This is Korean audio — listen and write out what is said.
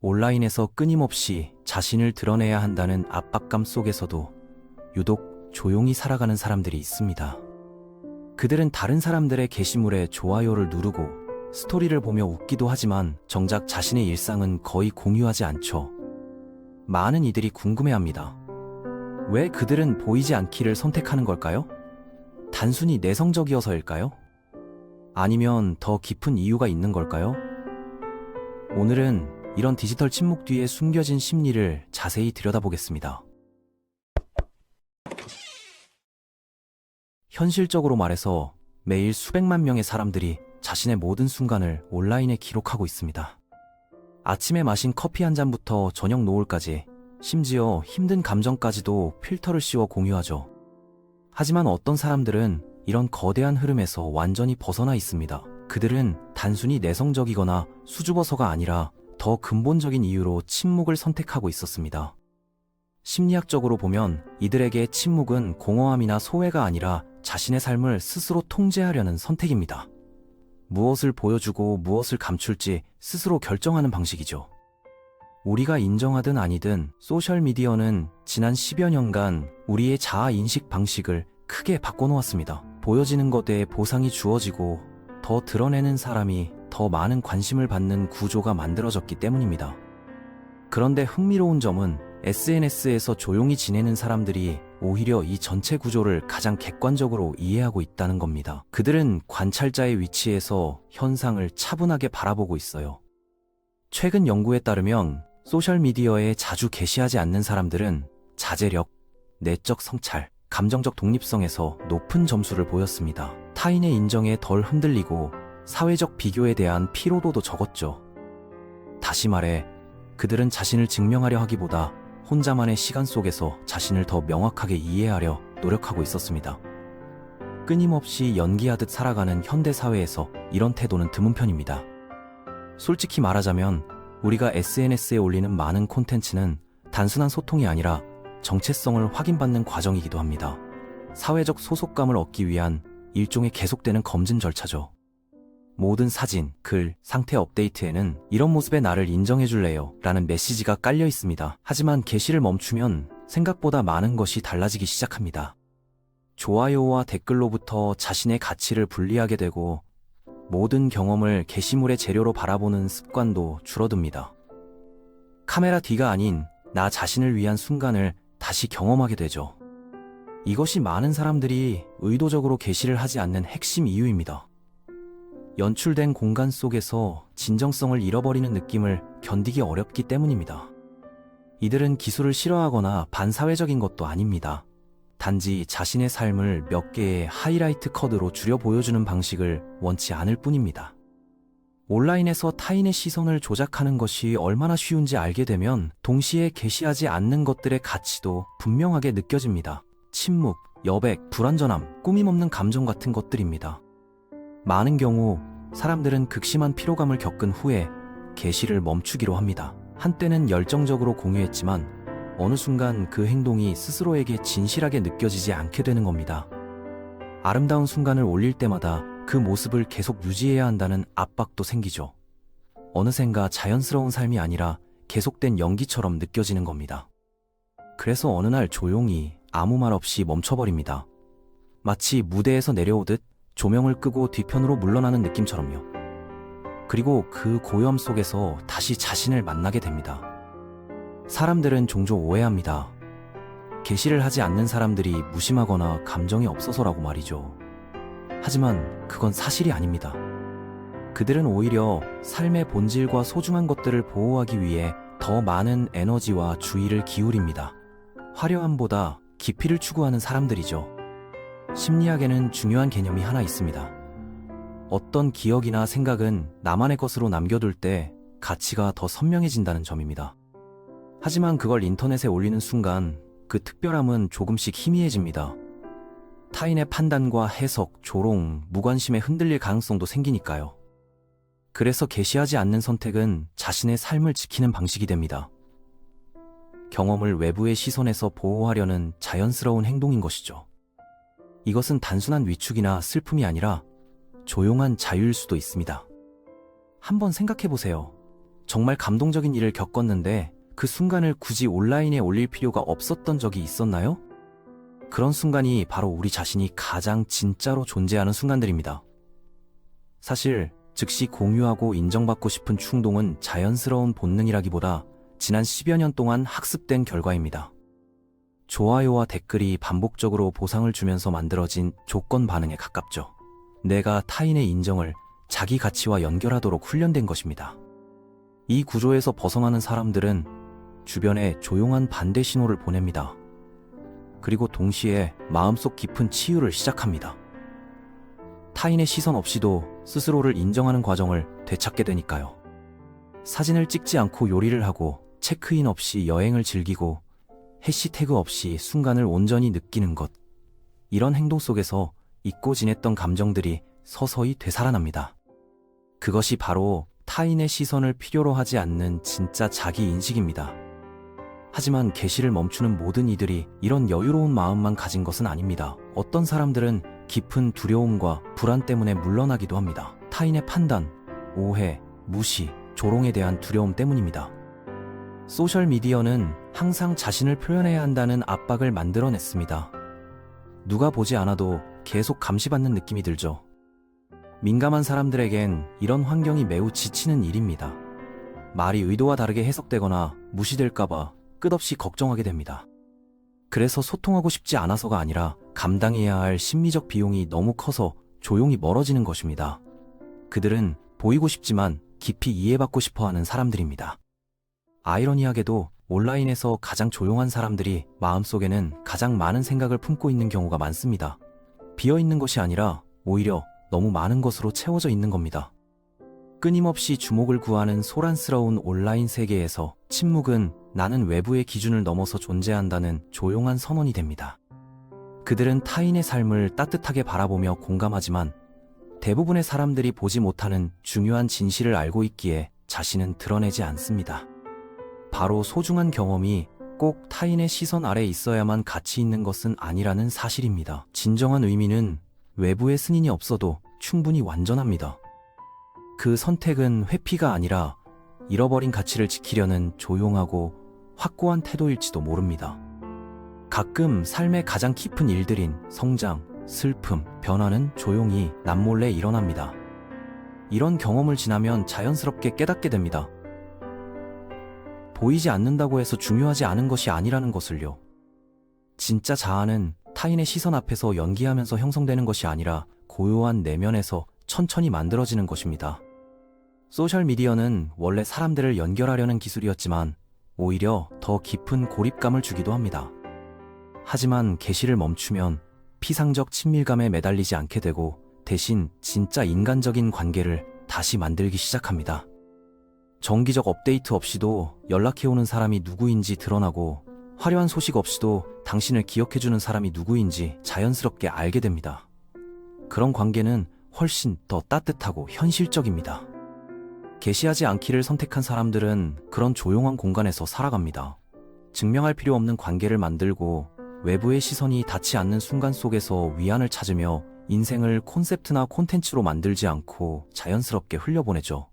온라인에서 끊임없이 자신을 드러내야 한다는 압박감 속에서도 유독 조용히 살아가는 사람들이 있습니다. 그들은 다른 사람들의 게시물에 좋아요를 누르고 스토리를 보며 웃기도 하지만 정작 자신의 일상은 거의 공유하지 않죠. 많은 이들이 궁금해합니다. 왜 그들은 보이지 않기를 선택하는 걸까요? 단순히 내성적이어서일까요? 아니면 더 깊은 이유가 있는 걸까요? 오늘은 이런 디지털 침묵 뒤에 숨겨진 심리를 자세히 들여다보겠습니다. 현실적으로 말해서 매일 수백만 명의 사람들이 자신의 모든 순간을 온라인에 기록하고 있습니다. 아침에 마신 커피 한 잔부터 저녁 노을까지, 심지어 힘든 감정까지도 필터를 씌워 공유하죠. 하지만 어떤 사람들은 이런 거대한 흐름에서 완전히 벗어나 있습니다. 그들은 단순히 내성적이거나 수줍어서가 아니라 더 근본적인 이유로 침묵을 선택하고 있었습니다. 심리학적으로 보면 이들에게 침묵은 공허함이나 소외가 아니라 자신의 삶을 스스로 통제하려는 선택입니다. 무엇을 보여주고 무엇을 감출지 스스로 결정하는 방식이죠. 우리가 인정하든 아니든 소셜미디어는 지난 10여 년간 우리의 자아 인식 방식을 크게 바꿔놓았습니다. 보여지는 것에 보상이 주어지고 더 드러내는 사람이 더 많은 관심을 받는 구조가 만들어졌기 때문입니다. 그런데 흥미로운 점은 SNS에서 조용히 지내는 사람들이 오히려 이 전체 구조를 가장 객관적으로 이해하고 있다는 겁니다. 그들은 관찰자의 위치에서 현상을 차분하게 바라보고 있어요. 최근 연구에 따르면 소셜미디어에 자주 게시하지 않는 사람들은 자제력, 내적 성찰, 감정적 독립성에서 높은 점수를 보였습니다. 타인의 인정에 덜 흔들리고 사회적 비교에 대한 피로도도 적었죠. 다시 말해, 그들은 자신을 증명하려 하기보다 혼자만의 시간 속에서 자신을 더 명확하게 이해하려 노력하고 있었습니다. 끊임없이 연기하듯 살아가는 현대 사회에서 이런 태도는 드문 편입니다. 솔직히 말하자면 우리가 SNS에 올리는 많은 콘텐츠는 단순한 소통이 아니라 정체성을 확인받는 과정이기도 합니다. 사회적 소속감을 얻기 위한 일종의 계속되는 검증 절차죠. 모든 사진, 글, 상태 업데이트에는 이런 모습의 나를 인정해줄래요? 라는 메시지가 깔려 있습니다. 하지만 게시를 멈추면 생각보다 많은 것이 달라지기 시작합니다. 좋아요와 댓글로부터 자신의 가치를 분리하게 되고 모든 경험을 게시물의 재료로 바라보는 습관도 줄어듭니다. 카메라 뒤가 아닌 나 자신을 위한 순간을 다시 경험하게 되죠. 이것이 많은 사람들이 의도적으로 게시를 하지 않는 핵심 이유입니다. 연출된 공간 속에서 진정성을 잃어버리는 느낌을 견디기 어렵기 때문입니다. 이들은 기술을 싫어하거나 반사회적인 것도 아닙니다. 단지 자신의 삶을 몇 개의 하이라이트 컷으로 줄여 보여주는 방식을 원치 않을 뿐입니다. 온라인에서 타인의 시선을 조작하는 것이 얼마나 쉬운지 알게 되면 동시에 게시하지 않는 것들의 가치도 분명하게 느껴집니다. 침묵, 여백, 불완전함, 꾸밈없는 감정 같은 것들입니다. 많은 경우 사람들은 극심한 피로감을 겪은 후에 게시를 멈추기로 합니다. 한때는 열정적으로 공유했지만 어느 순간 그 행동이 스스로에게 진실하게 느껴지지 않게 되는 겁니다. 아름다운 순간을 올릴 때마다 그 모습을 계속 유지해야 한다는 압박도 생기죠. 어느샌가 자연스러운 삶이 아니라 계속된 연기처럼 느껴지는 겁니다. 그래서 어느 날 조용히 아무 말 없이 멈춰버립니다. 마치 무대에서 내려오듯 조명을 끄고 뒤편으로 물러나는 느낌처럼요. 그리고 그 고요함 속에서 다시 자신을 만나게 됩니다. 사람들은 종종 오해합니다. 게시를 하지 않는 사람들이 무심하거나 감정이 없어서라고 말이죠. 하지만 그건 사실이 아닙니다. 그들은 오히려 삶의 본질과 소중한 것들을 보호하기 위해 더 많은 에너지와 주의를 기울입니다. 화려함보다 깊이를 추구하는 사람들이죠. 심리학에는 중요한 개념이 하나 있습니다. 어떤 기억이나 생각은 나만의 것으로 남겨둘 때 가치가 더 선명해진다는 점입니다. 하지만 그걸 인터넷에 올리는 순간 그 특별함은 조금씩 희미해집니다. 타인의 판단과 해석, 조롱, 무관심에 흔들릴 가능성도 생기니까요. 그래서 게시하지 않는 선택은 자신의 삶을 지키는 방식이 됩니다. 경험을 외부의 시선에서 보호하려는 자연스러운 행동인 것이죠. 이것은 단순한 위축이나 슬픔이 아니라 조용한 자유일 수도 있습니다. 한번 생각해보세요. 정말 감동적인 일을 겪었는데 그 순간을 굳이 온라인에 올릴 필요가 없었던 적이 있었나요? 그런 순간이 바로 우리 자신이 가장 진짜로 존재하는 순간들입니다. 사실 즉시 공유하고 인정받고 싶은 충동은 자연스러운 본능이라기보다 지난 10여 년 동안 학습된 결과입니다. 좋아요와 댓글이 반복적으로 보상을 주면서 만들어진 조건 반응에 가깝죠. 내가 타인의 인정을 자기 가치와 연결하도록 훈련된 것입니다. 이 구조에서 벗어나는 사람들은 주변에 조용한 반대 신호를 보냅니다. 그리고 동시에 마음속 깊은 치유를 시작합니다. 타인의 시선 없이도 스스로를 인정하는 과정을 되찾게 되니까요. 사진을 찍지 않고 요리를 하고 체크인 없이 여행을 즐기고 해시태그 없이 순간을 온전히 느끼는 것. 이런 행동 속에서 잊고 지냈던 감정들이 서서히 되살아납니다. 그것이 바로 타인의 시선을 필요로 하지 않는 진짜 자기 인식입니다. 하지만 계시를 멈추는 모든 이들이 이런 여유로운 마음만 가진 것은 아닙니다. 어떤 사람들은 깊은 두려움과 불안 때문에 물러나기도 합니다. 타인의 판단, 오해, 무시, 조롱에 대한 두려움 때문입니다. 소셜미디어는 항상 자신을 표현해야 한다는 압박을 만들어냈습니다. 누가 보지 않아도 계속 감시받는 느낌이 들죠. 민감한 사람들에겐 이런 환경이 매우 지치는 일입니다. 말이 의도와 다르게 해석되거나 무시될까봐 끝없이 걱정하게 됩니다. 그래서 소통하고 싶지 않아서가 아니라 감당해야 할 심리적 비용이 너무 커서 조용히 멀어지는 것입니다. 그들은 보이고 싶지만 깊이 이해받고 싶어하는 사람들입니다. 아이러니하게도 온라인에서 가장 조용한 사람들이 마음속에는 가장 많은 생각을 품고 있는 경우가 많습니다. 비어있는 것이 아니라 오히려 너무 많은 것으로 채워져 있는 겁니다. 끊임없이 주목을 구하는 소란스러운 온라인 세계에서 침묵은 나는 외부의 기준을 넘어서 존재한다는 조용한 선언이 됩니다. 그들은 타인의 삶을 따뜻하게 바라보며 공감하지만 대부분의 사람들이 보지 못하는 중요한 진실을 알고 있기에 자신은 드러내지 않습니다. 바로 소중한 경험이 꼭 타인의 시선 아래 있어야만 가치 있는 것은 아니라는 사실입니다. 진정한 의미는 외부의 승인이 없어도 충분히 완전합니다. 그 선택은 회피가 아니라 잃어버린 가치를 지키려는 조용하고 확고한 태도일지도 모릅니다. 가끔 삶의 가장 깊은 일들인 성장, 슬픔, 변화는 조용히 남몰래 일어납니다. 이런 경험을 지나면 자연스럽게 깨닫게 됩니다. 보이지 않는다고 해서 중요하지 않은 것이 아니라는 것을요. 진짜 자아는 타인의 시선 앞에서 연기하면서 형성되는 것이 아니라 고요한 내면에서 천천히 만들어지는 것입니다. 소셜미디어는 원래 사람들을 연결하려는 기술이었지만 오히려 더 깊은 고립감을 주기도 합니다. 하지만 게시를 멈추면 피상적 친밀감에 매달리지 않게 되고 대신 진짜 인간적인 관계를 다시 만들기 시작합니다. 정기적 업데이트 없이도 연락해오는 사람이 누구인지 드러나고 화려한 소식 없이도 당신을 기억해주는 사람이 누구인지 자연스럽게 알게 됩니다. 그런 관계는 훨씬 더 따뜻하고 현실적입니다. 게시하지 않기를 선택한 사람들은 그런 조용한 공간에서 살아갑니다. 증명할 필요 없는 관계를 만들고 외부의 시선이 닿지 않는 순간 속에서 위안을 찾으며 인생을 콘셉트나 콘텐츠로 만들지 않고 자연스럽게 흘려보내죠.